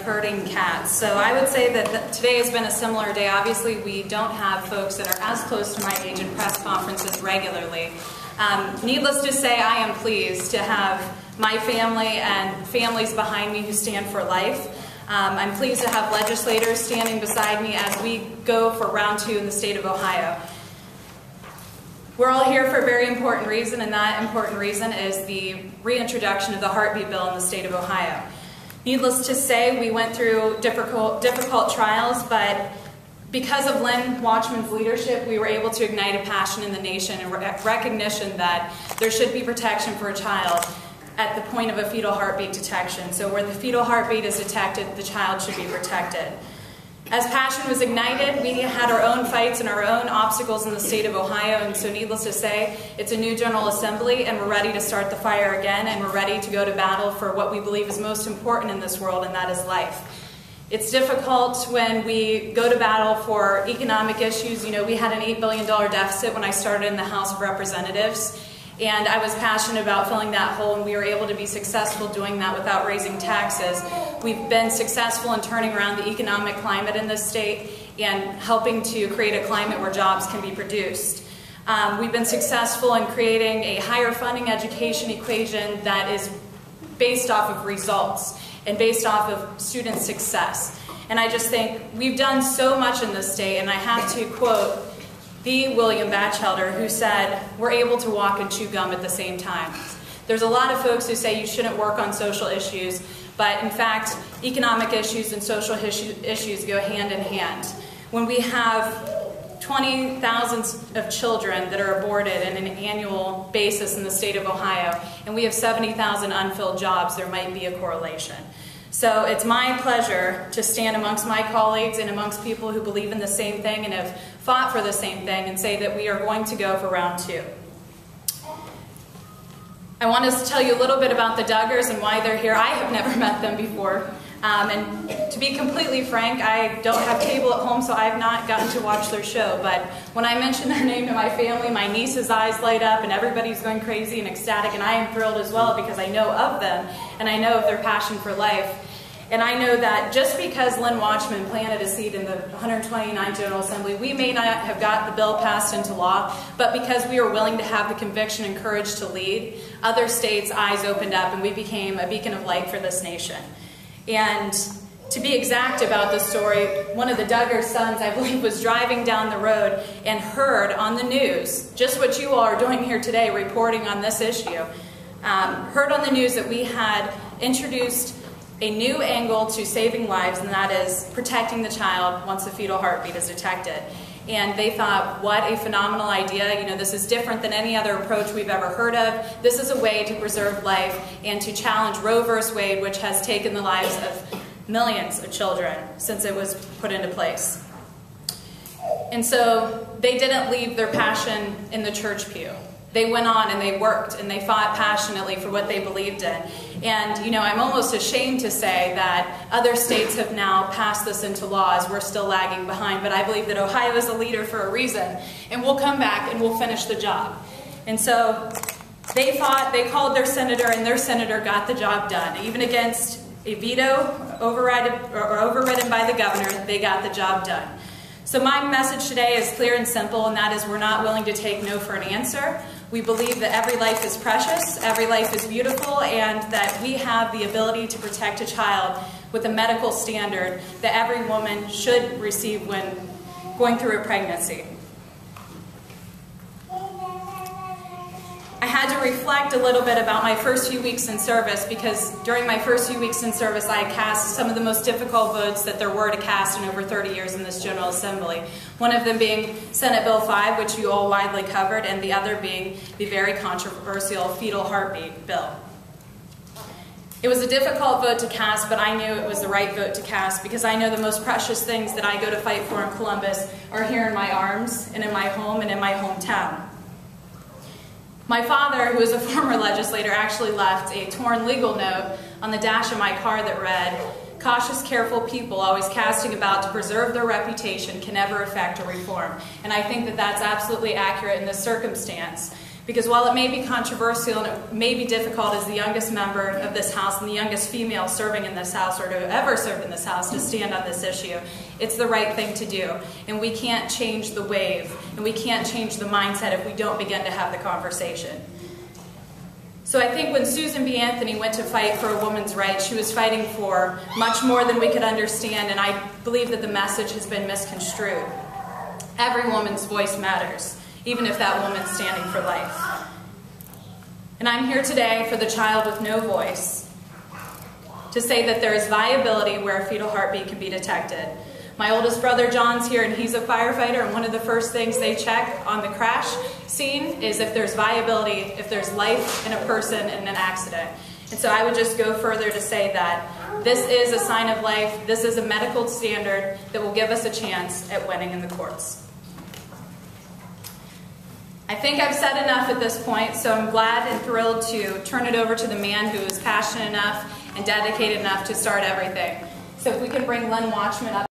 herding cats. So I would say that today has been a similar day. Obviously, we don't have folks that are as close to my age in press conferences regularly. Needless to say, I am pleased to have my family and families behind me who stand for life. I'm pleased to have legislators standing beside me as we go for round 2 in the state of Ohio. We're all here for a very important reason, and that important reason is the reintroduction of the heartbeat bill in the state of Ohio. Needless to say, we went through difficult trials, but because of Lynn Wachtmann's leadership, we were able to ignite a passion in the nation and recognition that there should be protection for a child at the point of a fetal heartbeat detection. So where the fetal heartbeat is detected, the child should be protected. As passion was ignited, we had our own fights and our own obstacles in the state of Ohio, and so needless to say, it's a new General Assembly, and we're ready to start the fire again, and we're ready to go to battle for what we believe is most important in this world, and that is life. It's difficult when we go to battle for economic issues. You know, we had an $8 billion deficit when I started in the House of Representatives, and I was passionate about filling that hole, and we were able to be successful doing that without raising taxes. We've been successful in turning around the economic climate in this state and helping to create a climate where jobs can be produced. We've been successful in creating a higher funding education equation that is based off of results and based off of student success. And I just think we've done so much in this state, and I have to quote the William Batchelder, who said, "We're able to walk and chew gum at the same time." There's a lot of folks who say you shouldn't work on social issues, but in fact, economic issues and social issues go hand in hand. When we have 20,000 of children that are aborted on an annual basis in the state of Ohio, and we have 70,000 unfilled jobs, there might be a correlation. So it's my pleasure to stand amongst my colleagues and amongst people who believe in the same thing and have fought for the same thing and say that we are going to go for round 2. I want to tell you a little bit about the Duggars and why they're here. I have never met them before. And to be completely frank, I don't have cable at home, so I have not gotten to watch their show. But when I mention their name to my family, my niece's eyes light up and everybody's going crazy and ecstatic, and I am thrilled as well because I know of them and I know of their passion for life. And I know that just because Lynn Wachtmann planted a seed in the 129th General Assembly, we may not have got the bill passed into law, but because we were willing to have the conviction and courage to lead, other states' eyes opened up and we became a beacon of light for this nation. And to be exact about the story, one of the Duggar sons, I believe, was driving down the road and heard on the news, just what you all are doing here today, reporting on this issue, heard on the news that we had introduced a new angle to saving lives, and that is protecting the child once the fetal heartbeat is detected. And they thought, what a phenomenal idea. You know, this is different than any other approach we've ever heard of. This is a way to preserve life and to challenge Roe v. Wade, which has taken the lives of millions of children since it was put into place. And so they didn't leave their passion in the church pew. They went on and they worked and they fought passionately for what they believed in. And, you know, I'm almost ashamed to say that other states have now passed this into law as we're still lagging behind, but I believe that Ohio is a leader for a reason, and we'll come back and we'll finish the job. And so they fought, they called their senator, and their senator got the job done. Even against a veto overridden by the governor, they got the job done. So my message today is clear and simple, and that is we're not willing to take no for an answer. We believe that every life is precious, every life is beautiful, and that we have the ability to protect a child with a medical standard that every woman should receive when going through a pregnancy. I had to reflect a little bit about my first few weeks in service, because during my first few weeks in service I cast some of the most difficult votes that there were to cast in over 30 years in this General Assembly. One of them being Senate Bill 5, which you all widely covered, and the other being the very controversial fetal heartbeat bill. It was a difficult vote to cast, but I knew it was the right vote to cast because I know the most precious things that I go to fight for in Columbus are here in my arms and in my home and in my hometown. My father, who is a former legislator, actually left a torn legal note on the dash of my car that read, "Cautious, careful people always casting about to preserve their reputation can never affect a reform." And I think that that's absolutely accurate in this circumstance, Because while it may be controversial and it may be difficult as the youngest member of this House and the youngest female serving in this House or to have ever served in this House to stand on this issue, it's the right thing to do. And we can't change the wave and we can't change the mindset if we don't begin to have the conversation. So I think when Susan B. Anthony went to fight for a woman's rights, she was fighting for much more than we could understand, and I believe that the message has been misconstrued. Every woman's voice matters, even if that woman's standing for life. And I'm here today for the child with no voice to say that there is viability where a fetal heartbeat can be detected. My oldest brother John's here and he's a firefighter, and one of the first things they check on the crash scene is if there's viability, if there's life in a person in an accident. And so I would just go further to say that this is a sign of life, this is a medical standard that will give us a chance at winning in the courts. I think I've said enough at this point, so I'm glad and thrilled to turn it over to the man who is passionate enough and dedicated enough to start everything. So if we can bring Lynn Wachtmann up.